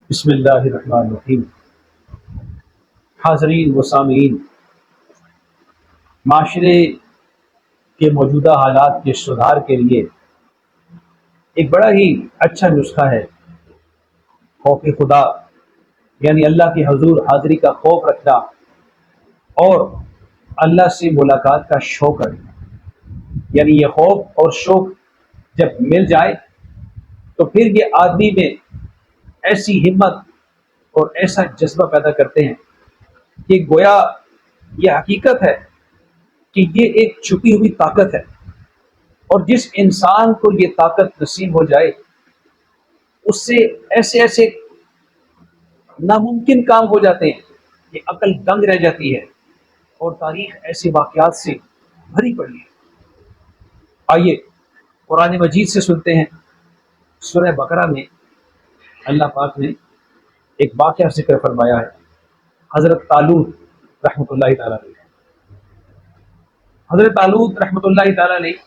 بسم اللہ الرحمن الرحیم۔ حاضرین و سامعین، معاشرے کے موجودہ حالات کے سدھار کے لیے ایک بڑا ہی اچھا نسخہ ہے خوف خدا، یعنی اللہ کے حضور حاضری کا خوف رکھنا اور اللہ سے ملاقات کا شوق رکھنا۔ یعنی یہ خوف اور شوق جب مل جائے تو پھر یہ آدمی میں ایسی ہمت اور ایسا جذبہ پیدا کرتے ہیں کہ گویا یہ حقیقت ہے کہ یہ ایک چھپی ہوئی طاقت ہے، اور جس انسان کو یہ طاقت نصیب ہو جائے اس سے ایسے ایسے ناممکن کام ہو جاتے ہیں کہ عقل دنگ رہ جاتی ہے، اور تاریخ ایسے واقعات سے بھری پڑی ہے۔ آئیے قرآن مجید سے سنتے ہیں۔ سورہ بقرہ میں اللہ پاک نے ایک واقعہ ذکر فرمایا ہے۔ حضرت طالوت رحمۃ اللہ تعالیٰ علیہ، حضرت طالوت رحمۃ اللہ تعالیٰ علیہ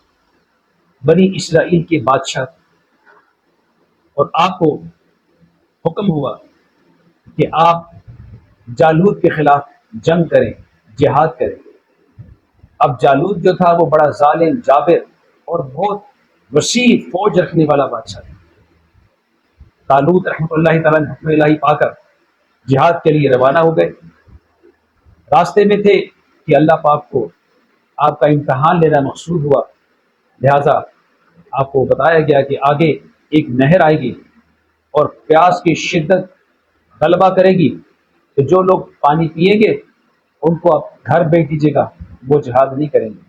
بنی اسرائیل کے بادشاہ تھے، اور آپ کو حکم ہوا کہ آپ جالوت کے خلاف جنگ کریں، جہاد کریں۔ اب جالوت جو تھا وہ بڑا ظالم، جابر اور بہت وسیع فوج رکھنے والا بادشاہ تھا۔ طالوت رحمۃ اللہ تعالیٰ نے حکم الہی پا کر جہاد کے لیے روانہ ہو گئے۔ راستے میں تھے کہ اللہ پاک کو آپ کا امتحان لینا مقصود ہوا، لہذا آپ کو بتایا گیا کہ آگے ایک نہر آئے گی اور پیاس کی شدت غلبہ کرے گی، تو جو لوگ پانی پیئیں گے ان کو آپ گھر بھیج دیجیے گا، وہ جہاد نہیں کریں گے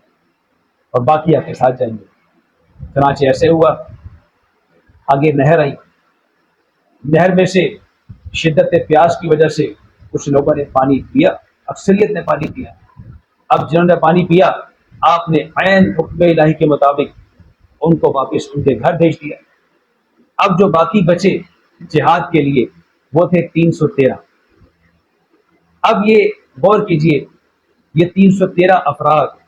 اور باقی آپ کے ساتھ جائیں گے۔ چنانچہ ایسے ہوا، آگے نہر آئی، نہر میں سے شدت پیاس کی وجہ سے کچھ لوگوں نے پانی پیا، اکثریت نے پانی پیا۔ اب جنہوں نے پانی پیا، آپ نے عین حکم الہی کے مطابق ان کو واپس ان کے گھر بھیج دیا۔ اب جو باقی بچے جہاد کے لیے وہ تھے 313۔ اب یہ غور کیجئے، یہ 313 افراد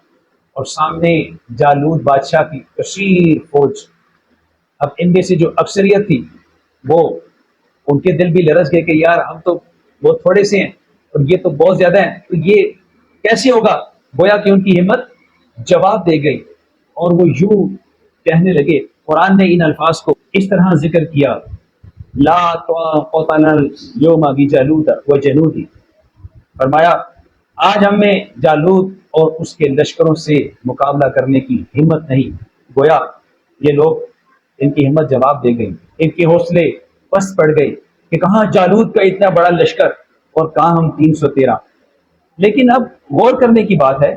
اور سامنے جالوت بادشاہ کی کثیر فوج۔ اب ان میں سے جو اکثریت تھی وہ ان کے دل بھی لرز گئے کہ یار ہم تو بہت تھوڑے سے ہیں اور یہ تو بہت زیادہ ہیں، تو یہ کیسے ہوگا؟ گویا کہ ان کی ہمت جواب دے گئی اور وہ یوں کہنے لگے۔ قرآن نے ان الفاظ کو اس طرح ذکر کیا، لا طاقت لنا اليوم بجالوت وجنودہ، فرمایا آج ہم میں جالوت اور اس کے لشکروں سے مقابلہ کرنے کی ہمت نہیں۔ گویا یہ لوگ، ان کی ہمت جواب دے گئی، ان کے حوصلے پست پڑ گئے کہ کہاں جالوت کا اتنا بڑا لشکر اور کہاں ہم 313۔ لیکن اب غور کرنے کی بات ہے،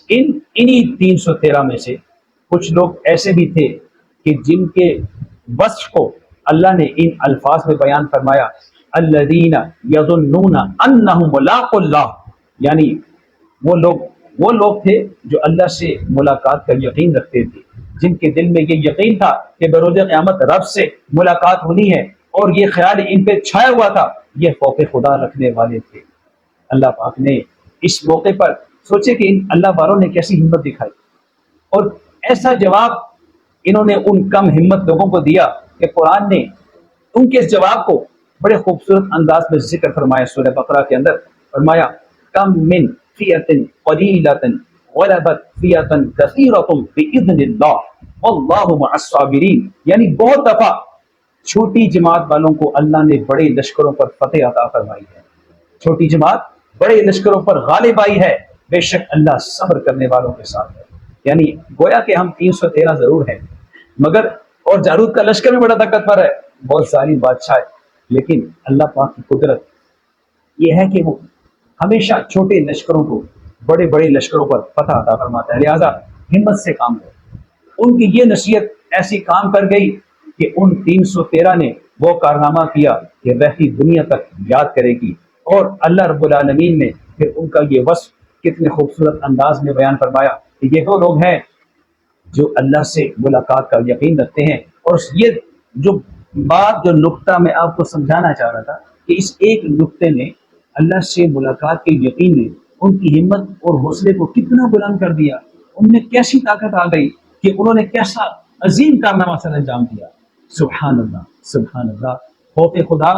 انہی 313 میں سے کچھ لوگ ایسے بھی تھے کہ جن کے وصف کو اللہ نے ان الفاظ میں بیان فرمایا، الذین یظنون انہم ملاقو اللہ، یعنی وہ لوگ تھے جو اللہ سے ملاقات کا یقین رکھتے تھے، جن کے دل میں یہ یقین تھا کہ بروز قیامت رب سے ملاقات ہونی ہے، اور یہ خیال ان پہ چھایا ہوا تھا، یہ خوف خدا رکھنے والے تھے۔ اللہ پاک نے اس موقع پر سوچے کہ ان اللہ والوں نے کیسی ہمت دکھائی، اور ایسا جواب انہوں نے ان کم ہمت لوگوں کو دیا کہ قرآن نے ان کے اس جواب کو بڑے خوبصورت انداز میں ذکر فرمایا۔ سورہ بقرہ کے اندر فرمایا، کم من فیۃ قلیلۃ غلبت فیۃ کثیرۃ باذن اللہ واللہ مع الصابرین، یعنی بہت دفعہ چھوٹی جماعت والوں کو اللہ نے بڑے لشکروں پر فتح عطا فرمائی ہے، چھوٹی جماعت بڑے لشکروں پر غالب آئی ہے، بے شک اللہ صبر کرنے والوں کے ساتھ ہے۔ یعنی گویا کہ ہم 313 ضرور ہیں، مگر اور جالوت کا لشکر بھی بڑا طاقتور ہے، بہت ظالم بادشاہ ہے، لیکن اللہ پاک کی قدرت یہ ہے کہ وہ ہمیشہ چھوٹے لشکروں کو بڑے بڑے لشکروں پر فتح عطا فرماتا ہے، لہذا ہمت سے کام کرو۔ ان کی یہ نصیحت ایسی کام کر گئی کہ ان 313 نے وہ کارنامہ کیا کہ رہتی دنیا تک یاد کرے گی، اور اللہ رب العالمین نے پھر ان کا یہ وصف کتنے خوبصورت انداز میں بیان فرمایا کہ یہ وہ لوگ ہیں جو اللہ سے ملاقات کا یقین رکھتے ہیں۔ اور یہ جو بات، جو نقطہ میں آپ کو سمجھانا چاہ رہا تھا کہ اس ایک نقطے نے، اللہ سے ملاقات کے یقین نے ان کی ہمت اور حوصلے کو کتنا بلند کر دیا، ان میں کیسی طاقت آ گئی کہ انہوں نے کیسا عظیم کارنامہ سر انجام دیا۔ سبحان اللہ، سبحان اللہ۔ خوف خدا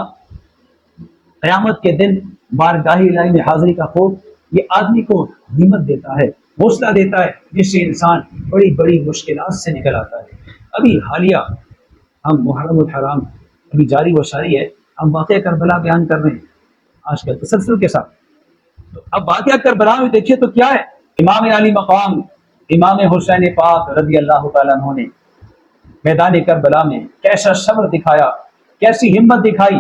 قیامت کے دن بارگاہ الہی میں حاضری کا خوف یہ آدمی کو ہمت دیتا ہے، حوصلہ دیتا ہے، جس سے انسان بڑی بڑی مشکلات سے نکل آتا ہے۔ ابھی حالیہ ہم محرم الحرام ابھی جاری و ساری ہے، ہم واقعہ کربلا بیان کر رہے ہیں آج کل تسلسل کے ساتھ۔ تو اب واقعہ کربلا میں دیکھیے تو کیا ہے، امام علی مقام امام حسین پاک رضی اللہ تعالیٰ عنہ نے میدان کربلا میں کیسا صبر دکھایا، کیسی ہمت دکھائی،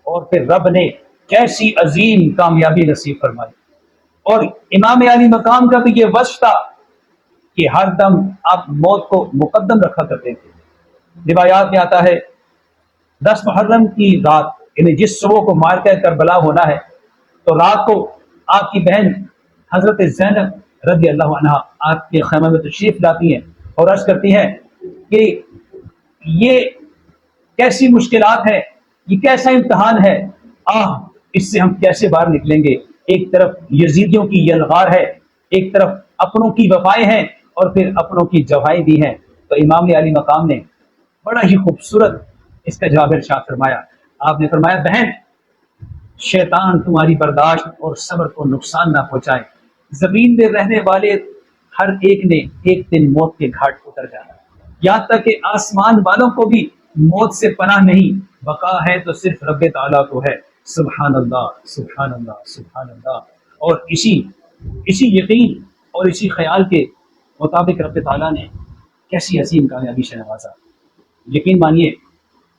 اور پھر رب نے کیسی عظیم کامیابی نصیب فرمائی۔ اور امام علی مقام کا بھی یہ وصف تھا کہ ہر دم آپ موت کو مقدم رکھا کرتے تھے۔ روایات میں آتا ہے 10 محرم کی رات، یعنی جس صبح کو مارکہ کربلا ہونا ہے، تو رات کو آپ کی بہن حضرت زینب رضی اللہ عنہا آپ کے خیمے میں تشریف لاتی ہیں اور عرض کرتی ہیں کہ یہ کیسی مشکلات ہے، یہ کیسا امتحان ہے، اس سے ہم کیسے باہر نکلیں گے۔ ایک طرف یزیدیوں کی یلغار ہے، ایک طرف اپنوں کی وفائیں ہیں، اور پھر اپنوں کی جوائیں بھی ہیں۔ تو امام علی مقام نے بڑا ہی خوبصورت اس کا جواب ارشاد فرمایا۔ آپ نے فرمایا، بہن، شیطان تمہاری برداشت اور صبر کو نقصان نہ پہنچائے۔ زمین میں رہنے والے ہر ایک نے ایک دن موت کے گھاٹ اتر جانا، یہاں تک کہ آسمان والوں کو بھی موت سے پناہ نہیں، بقا ہے تو صرف رب تعالیٰ کو ہے۔ سبحان اللہ، سبحان اللہ، سبحان اللہ۔ اور اسی یقین اور اسی خیال کے مطابق رب تعالیٰ نے کیسی عظیم کامیابی سے نوازا۔ یقین مانیے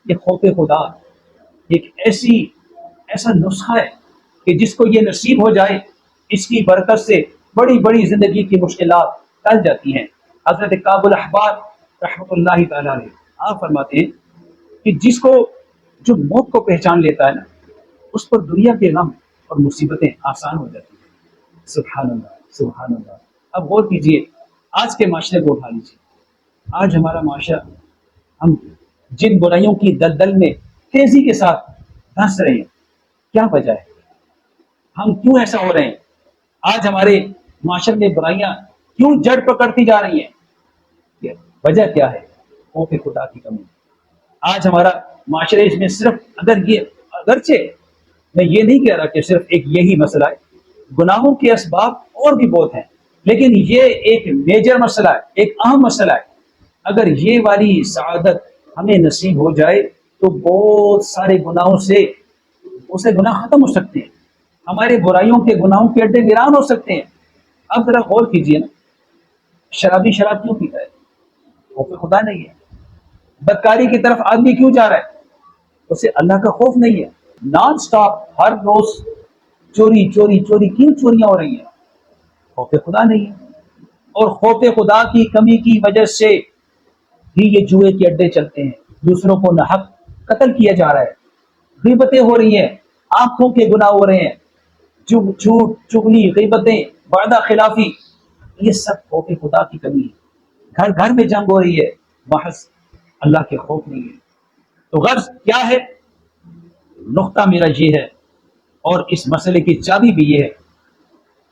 کہ خوف خدا ایک ایسا نسخہ ہے کہ جس کو یہ نصیب ہو جائے، اس کی برکت سے بڑی بڑی زندگی کی مشکلات ٹل جاتی ہیں۔ حضرت کعب الاحبار رحمۃ اللہ تعالیٰ علیہ آپ فرماتے ہیں کہ جو موت کو پہچان لیتا ہے نا، اس پر دنیا کے غم اور مصیبتیں آسان ہو جاتی ہیں۔ سبحان اللہ، سبحان اللہ۔ اب غور کیجئے، آج کے معاشرے کو اٹھا لیجیے۔ آج ہمارا معاشرہ، ہم جن برائیوں کی دلدل میں تیزی کے ساتھ دھنس رہے ہیں، کیا وجہ ہے؟ ہم کیوں ایسا ہو رہے ہیں؟ آج ہمارے معاشرے میں برائیاں کیوں جڑ پکڑتی جا رہی ہیں؟ وجہ کیا ہے؟ خوف خدا کی کمی۔ آج ہمارا معاشرے اس میں صرف اگرچہ میں یہ نہیں کہہ رہا کہ صرف ایک یہی مسئلہ ہے، گناہوں کے اسباب اور بھی بہت ہیں، لیکن یہ ایک میجر مسئلہ ہے، ایک اہم مسئلہ ہے۔ اگر یہ والی سعادت ہمیں نصیب ہو جائے تو بہت سارے گناہوں سے گناہ ختم ہو سکتے ہیں، ہمارے برائیوں کے گناہوں کے اڈے ویران ہو سکتے ہیں۔ اب ذرا غور کیجئے نا، شرابی شراب کیوں پیتا ہے؟ خوف خدا نہیں ہے۔ بدکاری کی طرف آدمی کیوں جا رہا ہے؟ اسے اللہ کا خوف نہیں ہے۔ نان سٹاپ ہر روز چوری چوری چوری، کیوں چوریاں ہو رہی ہیں؟ خوف خدا نہیں ہے۔ اور خوف خدا کی کمی کی وجہ سے ہی یہ جوئے کے اڈے چلتے ہیں، دوسروں کو ناحق قتل کیا جا رہا ہے، غیبتیں ہو رہی ہیں، آنکھوں کے گناہ ہو رہے ہیں، جھوٹ چغلی، غیبتیں، وعدہ خلافی، یہ سب خوف خدا کی کمی ہے۔ گھر گھر میں جنگ ہو رہی ہے، محض اللہ کے خوف نہیں ہے۔ تو غرض کیا ہے؟ نقطہ میرا یہ ہے، اور اس مسئلے کی چابی بھی یہ ہے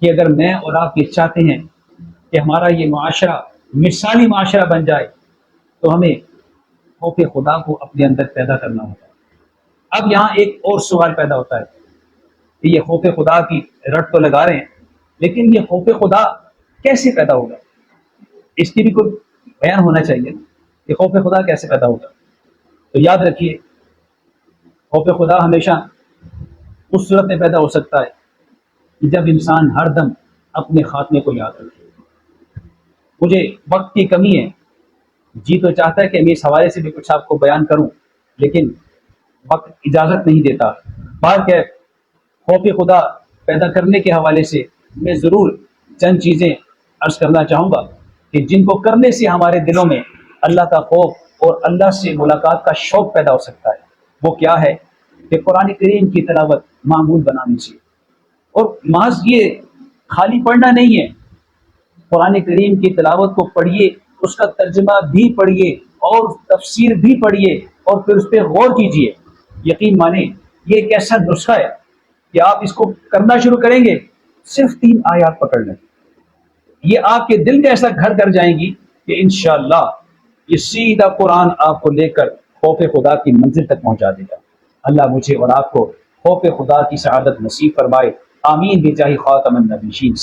کہ اگر میں اور آپ یہ چاہتے ہیں کہ ہمارا یہ معاشرہ مثالی معاشرہ بن جائے، تو ہمیں خوف خدا کو اپنے اندر پیدا کرنا ہوتا ہے۔ اب یہاں ایک اور سوال پیدا ہوتا ہے کہ یہ خوف خدا کی رٹ تو لگا رہے ہیں، لیکن یہ خوف خدا کیسے پیدا ہوگا؟ اس کی بھی کوئی بیان ہونا چاہیے کہ خوف خدا کیسے پیدا ہوگا۔ تو یاد رکھیے، خوف خدا ہمیشہ اس صورت میں پیدا ہو سکتا ہے کہ جب انسان ہر دم اپنے خاتمے کو یاد رکھے۔ مجھے وقت کی کمی ہے، جی تو چاہتا ہے کہ میں اس حوالے سے بھی کچھ آپ کو بیان کروں، لیکن وقت اجازت نہیں دیتا۔ بہرکیف خوف خدا پیدا کرنے کے حوالے سے میں ضرور چند چیزیں عرض کرنا چاہوں گا کہ جن کو کرنے سے ہمارے دلوں میں اللہ کا خوف اور اللہ سے ملاقات کا شوق پیدا ہو سکتا ہے۔ وہ کیا ہے؟ کہ قرآن کریم کی تلاوت معمول بنانی چاہیے، اور محض یہ خالی پڑھنا نہیں ہے، قرآن کریم کی تلاوت کو پڑھیے، اس کا ترجمہ بھی پڑھیے اور تفسیر بھی پڑھیے، اور پھر اس پہ غور کیجیے۔ یقین مانیں یہ ایک ایسا نسخہ ہے کہ آپ اس کو کرنا شروع کریں گے، صرف 3 آیات پکڑ لیں، یہ آپ کے دل میں ایسا گھر کر جائیں گی کہ انشاءاللہ یہ سیدھا قرآن آپ کو لے کر خوف خدا کی منزل تک پہنچا دے گا۔ اللہ مجھے اور آپ کو خوف خدا کی سعادت نصیب فرمائے. آمین بجاہ خاتم النبیین.